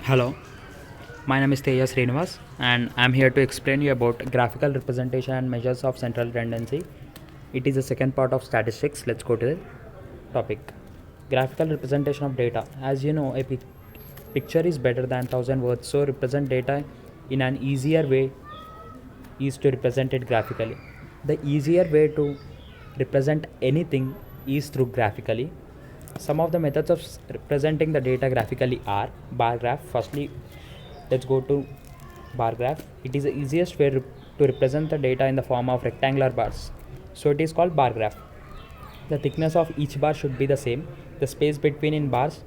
Hello, my name is Teja Srinivas and I am here to explain you about graphical representation and measures of central tendency. It is the second part of statistics. Let's go to the topic. Graphical representation of data. As you know, a picture is better than 1000 words, so represent data in an easier way is to represent it graphically. The easier way to represent anything is through graphically. Some of the methods of representing the data graphically are bar graph. Firstly, let's go to bar graph. It is the easiest way to represent the data in the form of rectangular bars. So it is called bar graph. The thickness of each bar should be the same. The space between in bars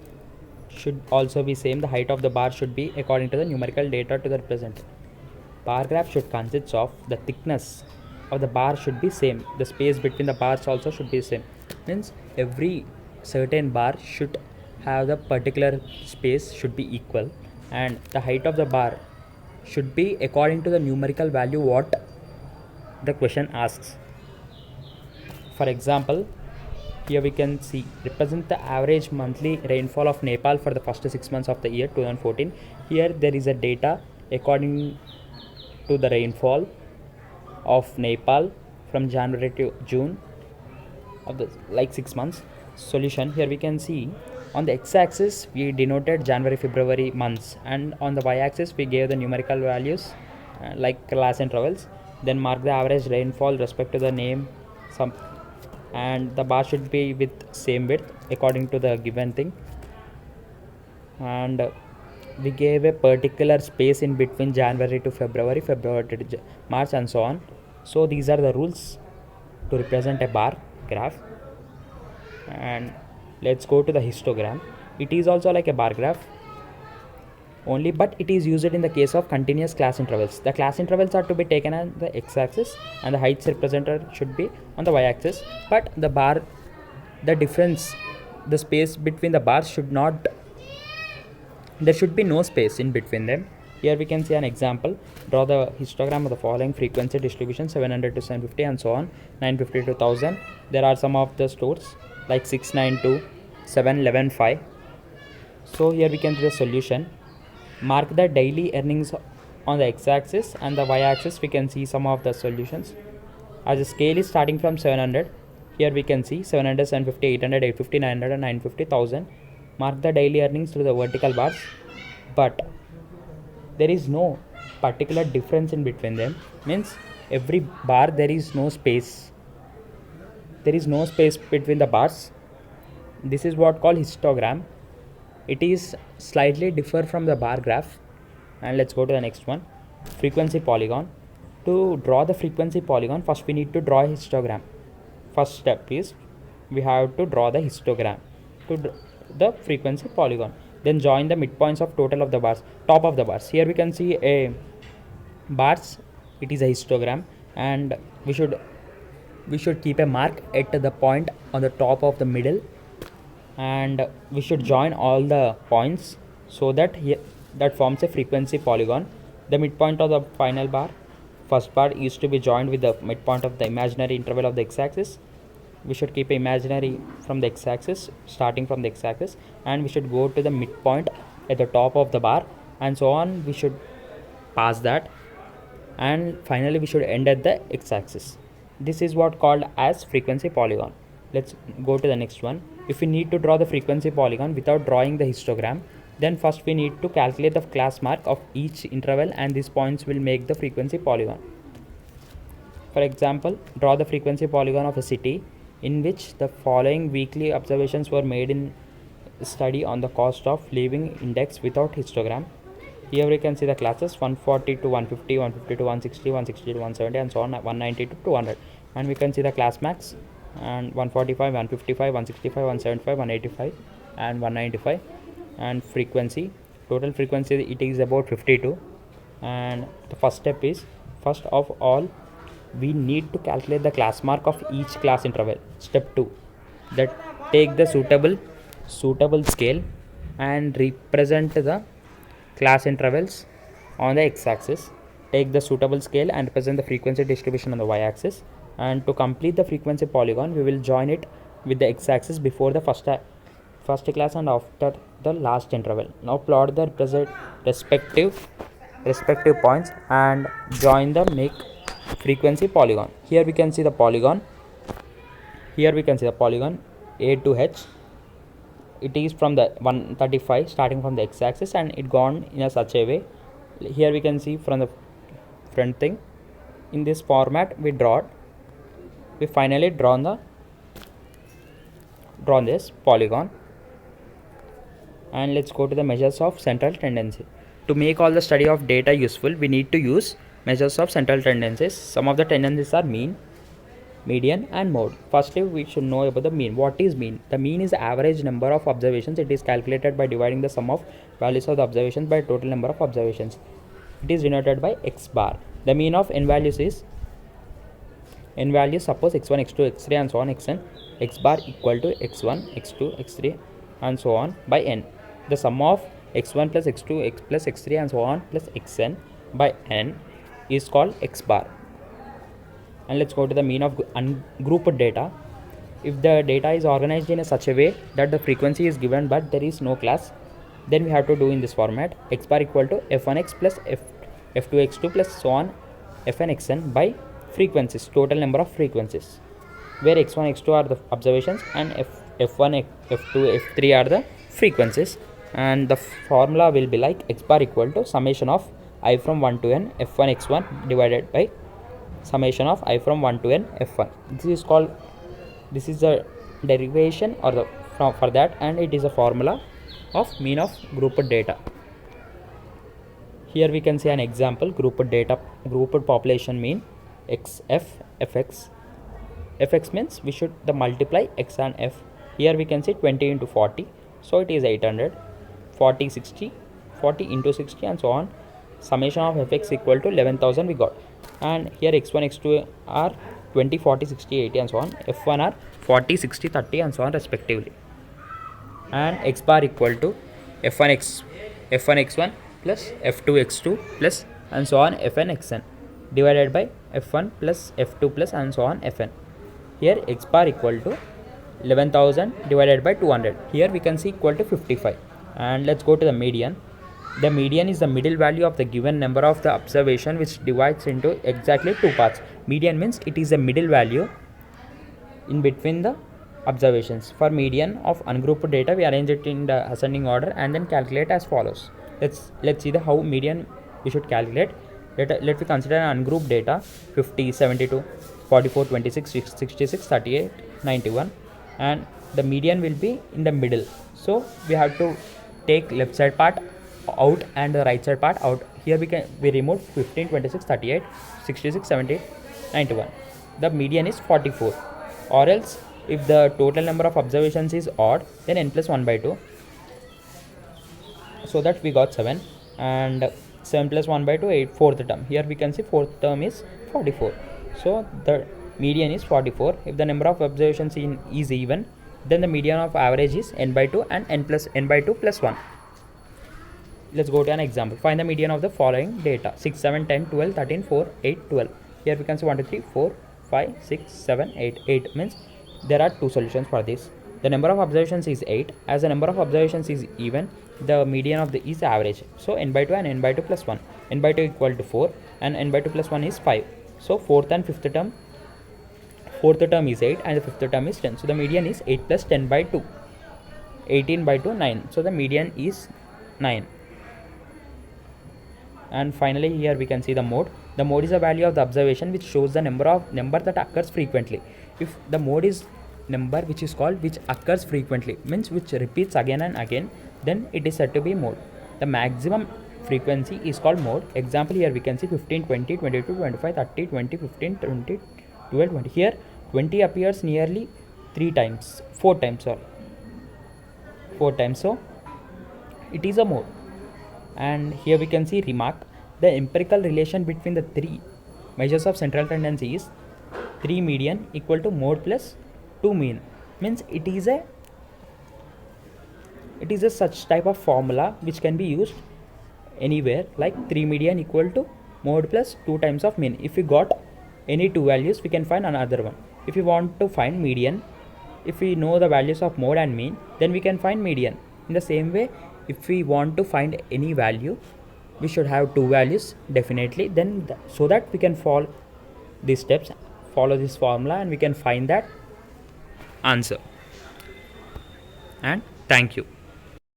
should also be same. The height of the bar should be according to the numerical data to the represented. Bar graph should consist of the thickness of the bar should be same. The space between the bars also should be same. Means every certain bar should have the particular space should be equal, and the height of the bar should be according to the numerical value what the question asks. For example, here we can see represent the average monthly rainfall of Nepal for the first 6 months of the year 2014. Here there is a data according to the rainfall of Nepal from January to June of the 6 months. Solution, here we can see on the x-axis we denoted January February months, and on the y-axis we gave the numerical values like class intervals, then mark the average rainfall respect to the name some, and the bar should be with same width according to the given thing, and we gave a particular space in between January to February, February to March, and so on. So these are the rules to represent a bar graph. And let's go to the histogram. It is also like a bar graph only, but it is used in the case of continuous class intervals. The class intervals are to be taken on the x-axis and the heights represented should be on the y-axis, but the bar, the difference, the space between the bars should not, there should be no space in between them. Here we can see an example. Draw the histogram of the following frequency distribution 700 to 750 and so on, 950 to 1000. There are some of the stores like 692, 711, 5. So here we can see the solution. Mark the daily earnings on the x-axis, and the y-axis we can see some of the solutions. As the scale is starting from 700, here we can see 700, 750, 800, 850, 900 and 950, 1000. Mark the daily earnings through the vertical bars, but there is no particular difference in between them. Means every bar there is no space. There is no space between the bars. This is what called histogram. It is slightly differ from the bar graph. And let's go to the next one. Frequency polygon. To draw the frequency polygon, first we need to draw a histogram. First step is we have to draw the histogram to the frequency polygon. Then join the midpoints of total of the bars, top of the bars. Here we can see a bars. It is a histogram, and we should keep a mark at the point on the top of the middle, and we should join all the points so that that forms a frequency polygon. The midpoint of the final bar, first bar, is to be joined with the midpoint of the imaginary interval of the x-axis. We should keep imaginary from the x-axis, starting from the x-axis, and we should go to the midpoint at the top of the bar, and so on. We should pass that, and finally we should end at the x-axis. This is what called as frequency polygon. Let's go to the next one. If we need to draw the frequency polygon without drawing the histogram, then first we need to calculate the class mark of each interval, and these points will make the frequency polygon. For example, draw the frequency polygon of a city in which the following weekly observations were made in study on the cost of living index without histogram. Here we can see the classes 140 to 150, 150 to 160, 160 to 170 and so on, 190 to 200, and we can see the class max and 145, 155, 165, 175, 185 and 195. And frequency, total frequency, it is about 52. And the first step is, first of all we need to calculate the class mark of each class interval. Step 2, that take the suitable scale and represent the class intervals on the x-axis. Take the suitable scale and represent the frequency distribution on the y-axis, and to complete the frequency polygon we will join it with the x-axis before the first first class and after the last interval. Now plot the respective points and join the make frequency polygon. Here we can see the polygon. A to H. It is from the 135 starting from the x-axis and it gone in a such a way. Here we can see from the front thing. In this format we finally drawn this polygon. And let's go to the measures of central tendency. To make all the study of data useful, we need to use measures of central tendencies. Some of the tendencies are mean, median and mode. Firstly, we should know about the mean. What is mean? The mean is the average number of observations. It is calculated by dividing the sum of values of the observations by total number of observations. It is denoted by x bar. The mean of n values is suppose x1, x2, x3 and so on xn. X bar equal to x1, x2, x3 and so on by n. The sum of x1 plus x2 x plus x3 and so on plus xn by n is called x bar. And let's go to the mean of ungrouped data. If the data is organized in such a way that the frequency is given but there is no class, then we have to do in this format. X bar equal to f1x plus f2x2 plus so on fn xn by frequencies, total number of frequencies, where x1 x2 are the observations and f1 f2 f3 are the frequencies. And the formula will be like x bar equal to summation of I from 1 to n f1 x1 divided by summation of I from 1 to n f1. This is the derivation or for that, and it is a formula of mean of grouped data. Here we can see an example: grouped population mean xf fx. Fx means we should multiply x and f. Here we can see 20 into 40, so it is 800. 40 60, 40 into 60 and so on. Summation of fx equal to 11,000 we got. And here x1 x2 are 20 40 60 80 and so on. F1 are 40 60 30 and so on respectively. And x bar equal to f1 x1 plus f2 x2 plus and so on fn xn divided by f1 plus f2 plus and so on fn. Here x bar equal to 11,000 divided by 200. Here we can see equal to 55. And let's go to the median. The median is the middle value of the given number of the observation which divides into exactly two parts. Median means it is a middle value in between the observations. For median of ungrouped data, we arrange it in the ascending order and then calculate as follows. Let's see how median we should calculate. Let me consider ungrouped data 50, 72, 44, 26, 66, 38, 91, and the median will be in the middle. So we have to take left side part out and the right side part out. Here we remove 15, 26, 38, 66, 78, 91. The median is 44. Or else if the total number of observations is odd, then n plus 1 by 2. So that we got 7, and 7 plus 1 by 2 8, fourth term. Here we can see fourth term is 44. So the median is 44. If the number of observations is even, then the median of average is n by 2 and n by 2 plus 1. Let's go to an example. Find the median of the following data: 6, 7, 10, 12, 13, 4, 8, 12. Here we can see 1, 2, 3, 4, 5, 6, 7, 8. 8 means there are two solutions for this. The number of observations is 8. As the number of observations is even, the median of the is average. So n by 2 and n by 2 plus 1. N by 2 equal to 4 and n by 2 plus 1 is 5. So fourth term is 8 and the fifth term is 10. So the median is 8 plus 10 by 2. 18 by 2 9. So the median is 9. And finally here we can see the mode. The mode is a value of the observation which shows the number that occurs frequently. If the mode is number which occurs frequently, means which repeats again and again, then it is said to be mode. The maximum frequency is called mode. Example, here we can see 15, 20, 22, 25, 30, 20, 15, 20, 12, 20. Here 20 appears nearly 4 times. So it is a mode. And here we can see remark: the empirical relation between the three measures of central tendency is 3 median equal to mode plus 2 mean. Means it is a such type of formula which can be used anywhere, like 3 median equal to mode plus 2 times of mean. If we got any two values, we can find another one. If we want to find median, if we know the values of mode and mean, then we can find median. In the same way, if we want to find any value, we should have two values definitely, then so that we can follow these steps, follow this formula, and we can find that answer. And thank you.